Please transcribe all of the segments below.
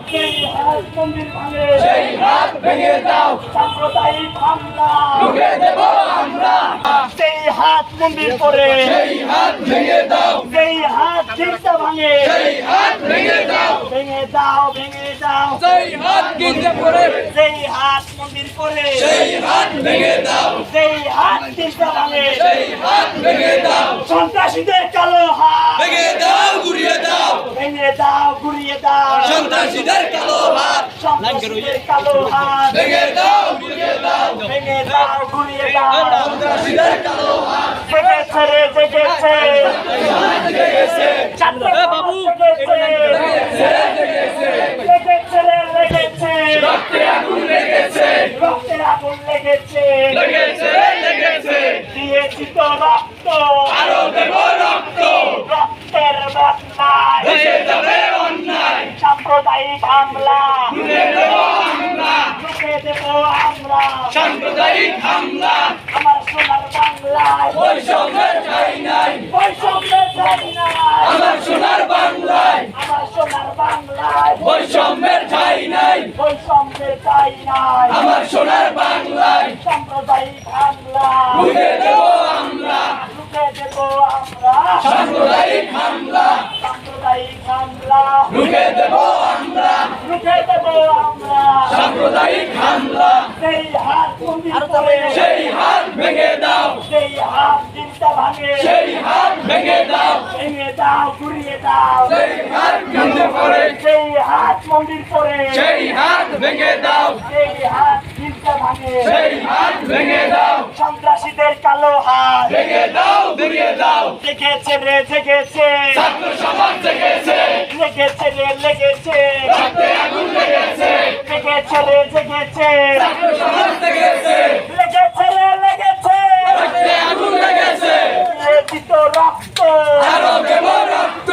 সেই হাত মন্দির ভাঙে সেই হাত ভেঙে দাও সাম্প্রদায়িক হামলা রুখে দেব আমরা সেই হাত মন্দির করে সেই হাত ভেঙে দাও সেই হাত চিন্তা ভাঙে সেই হাত ভেঙে দাও ভেঙে দাও ভেঙে দাও সেই হাত গিঞ্জে পড়ে সেই হাত মন্দির করে সেই হাত ভেঙে দাও সেই হাত চিন্তা ভাঙে সেই হাত ভেঙে দাও সন্ত্রাসীদের কালো হাত ভেঙে দাও গুড়িয়ে দাও ভেঙে দাও ঘুরিয়ে দাও সন্ত্রাসীদের কালো হাত সন্ত্রাসীদের কালো হাত ভেঙে দাও গুড়িয়ে দাও ভেঙে দাও ঘুরিয়ে দাও সন্ত্রাসীদের কালো হাত জেগেছে রে জেগেছে লেগেছে বাবু জেগেছে লেগেছে রে লেগেছে রক্তে আগুন লেগেছে রক্তের আগুন লেগেছে লেগেছে লেগেছে দিয়েছি তো রক্ত আরো দেব রক্ত রক্তের বন্যায় ভেসে যাবে অন্যায় সাম্প্রদায়িক হামলা রুখে দেব আমরা রুখে দেব আমরা সাম্প্রদায়িক হামলা আমার সোনার বাংলায় বৈষম্যের ঠাঁই নাই বৈষম্যের ঠাঁই নাই আমার সোনার বাংলায় আমার সোনার বাংলায় বৈষম্যের ঠাঁই নাই বৈষম্যের ঠাঁই নাই আমার সোনার বাংলায় সাম্প্রদায়িক হামলা রুখে দেব আমরা রুখে দেব আমরা সাম্প্রদায়িক হামলা সাম্প্রদায়িক হামলা রুখে দেব আমরা রুখে দেব আমরা সাম্প্রদায়িক হামলা সেই হাত মন্দির করে সেই হাত ভেঙে দাও সেই হাত চিন্তা ভাঙে সেই হাত ভেঙে দাও ভেঙে দাও ঘুরিয়ে দাও সেই হাত গিঞ্জে পড়ে সেই হাত মন্দির করে সেই হাত ভেঙে দাও সেই হাত চিন্তা ভাঙে সেই হাত ভেঙে দাও সন্ত্রাসীদের কালো হাত ভেঙে দাও গুড়িয়ে দাও জেগেছে রে জেগেছে ছাত্র সমাজ জেগেছে লেগেছে রে লেগেছে রক্তে আগুন লেগেছে জেগেছে রে জেগেছে ছাত্র সমাজ জেগেছে লেগেছে রে লেগেছে রক্তে আগুন লেগেছে দিয়েছি তো রক্ত আরো দেব রক্ত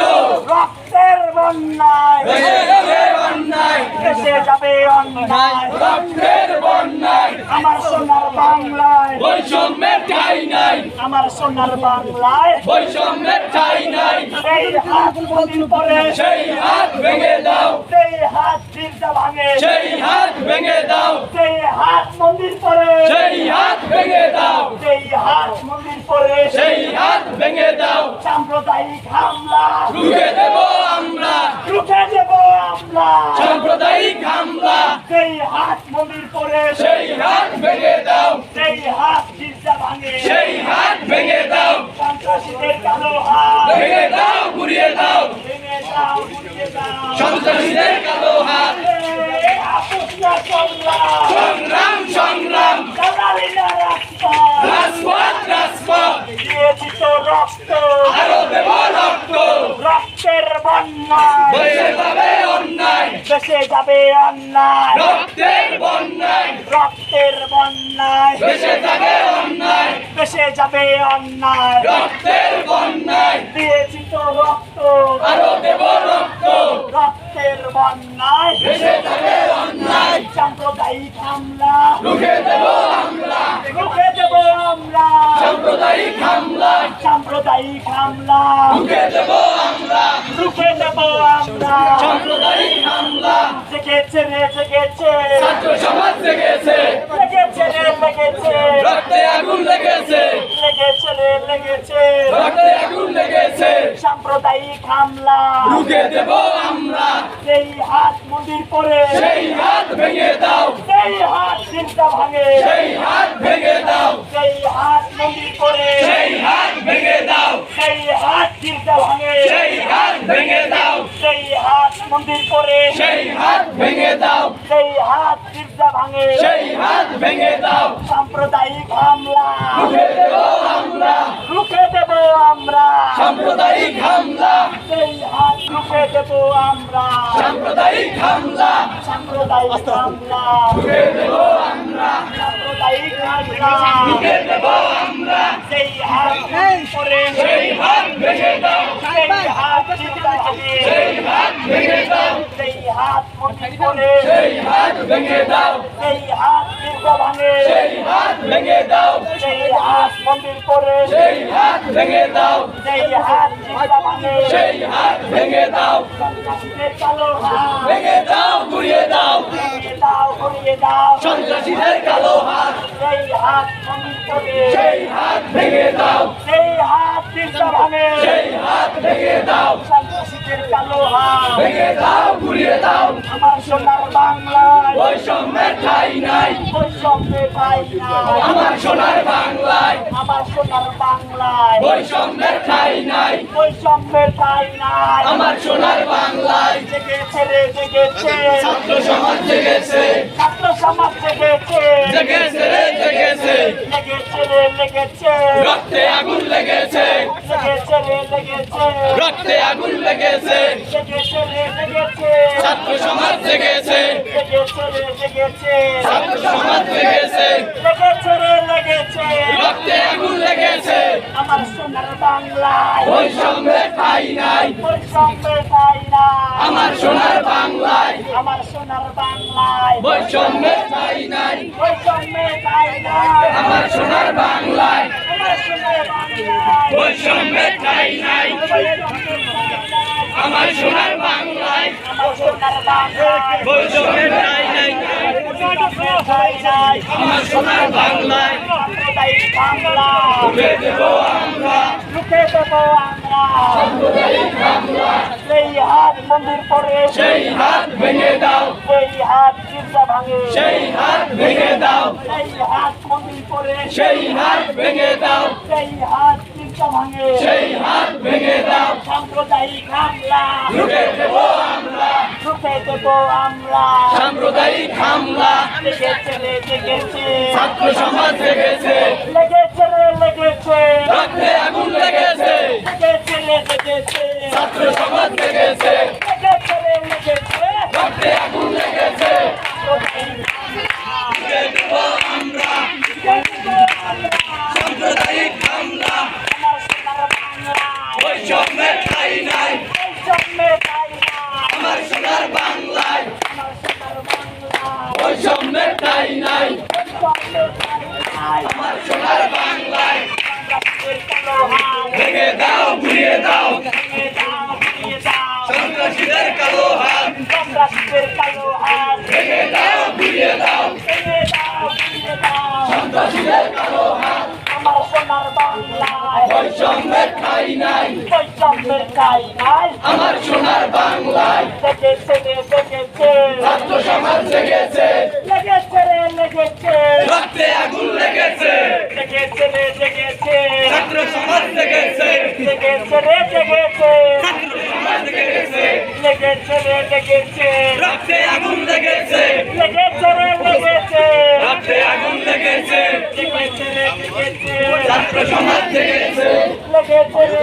রক্তের বন্যায় ভেসে যাবে অন্যায় দেশে যাবে অন্যায় রক্তের বন্যায় আমার সোনার বাংলায় বৈষম্যের ঠাঁই নাই আমার সোনার বাংলায় বৈষম্যের ঠাঁই নাই সেই হাত মন্দির করে সেই হাত ভেঙে দাও সেই হাত চিন্তা ভাঙে সেই হাত ভেঙে দাও সেই হাত মন্দির করে সেই হাত ভেঙে দাও সেই হাত মন্দির করে সেই হাত ভেঙে দাও সাম্প্রদায়িক হামলা রুখে দেব আমরা রুখে দেব আমরা সাম্প্রদায়িক হামলা সেই হাত মন্দির করে সেই হাত ভেঙে দাও সেই হাত চিন্তা ভাঙে সেই হাত ভেঙে দাও সন্ত্রাসীদের কালো হাত ভেঙে দাও ঘুরিয়ে দাও ভেঙে দাও ঘুরিয়ে দাও সন্ত্রাসীদের কালো হাত এই আপোষ না সংগ্রাম সংগ্রাম সংগ্রাম দালালি না রাষ্ট্র রাজপথ রাজপথ দিয়েছি তো রক্ত আরো দেব রক্ত রক্তের বন্যায় ভেসে যাবে অন্যায় দেশে যাবে অন্যায় রক্তের বন্যায় রক্তের বন্যায় ভেসে যাবে অন্যায় দেশে যাবে অন্যায় রক্তের বন্যায় দিয়েছি তো রক্ত আরো দেব রক্ত রক্তের বন্যায় ভেসে যাবে অন্যায় সাম্প্রদায়িক হামলা রুখে দেব আমরা রুখে দেব আমরা সাম্প্রদায়িক হামলা সাম্প্রদায়িক হামলা রুখে দেব আমরা রুখে দেব আমরা সাম্প্রদায়িক হামলা জেগেছে রে জেগেছে ছাত্র সমাজ জেগেছে লেগেছে রে লেগেছে রক্তে আগুন লেগেছে লেগেছে রে লেগেছে রক্তে আগুন লেগেছে সাম্প্রদায়িক হামলা রুখে দেব আমরা সেই হাত মন্দির করে সেই হাত ভেঙে দাও সেই হাত চিন্তা ভাঙে সেই হাত ভেঙে দাও সেই হাত মন্দির করে সেই হাত ভেঙে দাও সেই হাত চিন্তা ভাঙে সেই হাত ভেঙে দাও সেই হাত মন্দির করে সেই হাত ভেঙে দাও সেই হাত চিন্তা ভাঙে সেই হাত ভেঙে দাও সাম্প্রদায়িক হামলা রুখে দেব আমরা রুখে দেব আমরা সাম্প্রদায়িক হামলা সেই হাত রুখে দেব আমরা সাম্প্রদায়িক হামলা সাম্প্রদায়িক হামলা রুখে দেব আমরা সাম্প্রদায়িক হামলা রুখে দেব আমরা সেই হাত করে সেই হাত ভেঙে দাও সেই হাত চিন্তা ভাঙে সেই হাত ভেঙে দাও সেই হাত মন্দির করে সেই হাত ভেঙে দাও সেই হাত চিন্তা ভাঙে সেই হাত ভেঙে দাও সেই হাত মন্দির করে সেই হাত ভেঙে দাও সেই হাত চিন্তা ভাঙে সেই হাত ভেঙে দাও সন্ত্রাসীদের কালো হাত ভেঙে দাও দাও সন্ত্রাসীদের কালো হাত সেই হাত মন্দির করে সেই হাত ভেঙে দাও সেই হাত গির্জা ভাঙে সেই হাত ভেঙে দাও সন্ত্রাসীদের কালো হাত ভেঙে দাও ঘুরিয়ে দাও আমার সোনার বাংলায় বৈষম্যের ঠাঁই নাই বৈষম্যের ঠাঁই নাই আমার সোনার বাংলায় আমার সোনার বাংলায় বৈষম্যের ঠাঁই নাই বৈষম্যের ঠাঁই নাই আমার সোনার বাংলায় জেগেছে রে জেগেছে ছাত্র সমাজ জেগেছে ছাত্র সমাজ জেগেছে জেগেছে রে জেগেছে লেগেছে রে লেগেছে রক্তে আগুন লেগেছে লেগেছে রে লেগেছে রক্তে আগুন লেগেছে লেগেছে রে লেগেছে ছাত্র সমাজ জেগেছে লেগেছে রে লেগেছে ছাত্র সমাজ জেগেছে লেগেছে রে লেগেছে রক্তে আগুন লেগেছে আমার সোনার বাংলায় বৈষম্যের ঠাঁই নাই বৈষম্যের ঠাঁই নাই আমার সোনার বাংলায় আমার সোনার বাংলায় বৈষম্যের ঠাঁই নাই বৈষম্যের ঠাঁই নাই আমার সোনার বাংলায় আমার সোনার বাংলায় বৈষম্যের ঠাঁই নাই আমার সোনার বাংলায় আমার সোনার বাংলায় বৈষম্যের ঠাঁই নাই আমার সোনার বাংলায় সাম্প্রদায়িক বাংলা তুলে দেব আমরা লুকে দেব আমরা সাম্প্রদায়িক বাংলা সেই হাত মন্দির করে সেই হাত ভেঙে দাও সেই হাত গির্জা ভাঙে সেই হাত ভেঙে দাও সেই হাত মন্দির করে সেই হাত ভেঙে দাও সেই হাত গির্জা ভাঙে সেই হাত ভেঙে দাও সাম্প্রদায়িক হামলা লুটে দেব আমরা লুকে দেব আমরা সাম্প্রদায়িক হামলা লেগেছে রে লেগেছে ছাত্র সমাজ জেগেছে লেগেছে রে লেগেছে রক্তে আগুন লেগেছে লেগেছে রে লেগেছে ছাত্র সমাজ জেগেছে লেগেছে রে লেগেছে রক্তে আগুন লেগেছে সাম্প্রদায়িক লুটে দেব আমরা হামলা। সাম্প্রদায়িক হামলা আমার সোনার বাংলায় বৈষম্যের ঠাঁই নাই বৈষম্যের ঠাঁই নাই আমার সোনার বাংলায় আমার সোনার বাংলায় বৈষম্যের ঠাঁই নাই বৈষম্যের ঠাঁই নাই আমার সোনার বাংলায় সন্ত্রাসীদের কালো হাত ভেঙে দাও ঘুরিয়ে দাও ভেঙে দাও ভেঙে দাও সন্ত্রাসীদের কালো হাত সন্ত্রাসীদের কালো হাত ভেঙে দাও ঘুরিয়ে দাও ভেঙে দাও ভেঙে দাও সন্ত্রাসীদের কালো হাত আমার সোনার বাংলায় বৈষম্যের ঠাঁই নাই বৈষম্যের ঠাঁই নাই আমার সোনার বাংলায় লেগেছে রে লেগেছে ছাত্র সমাজ জেগেছে লেগেছে রে লেগেছে রক্তে আগুন লেগেছে লেগেছে রে লেগেছে ছাত্র সমাজ জেগেছে লেগেছে রে লেগেছে ছাত্র সমাজ জেগেছে লেগেছে রে লেগেছে রক্তে আগুন লেগেছে লেগেছে রে লেগেছে রক্তে আগুন লেগেছে লেগেছে রে লেগেছে ছাত্র সমাজ জেগেছে লেগেছে রে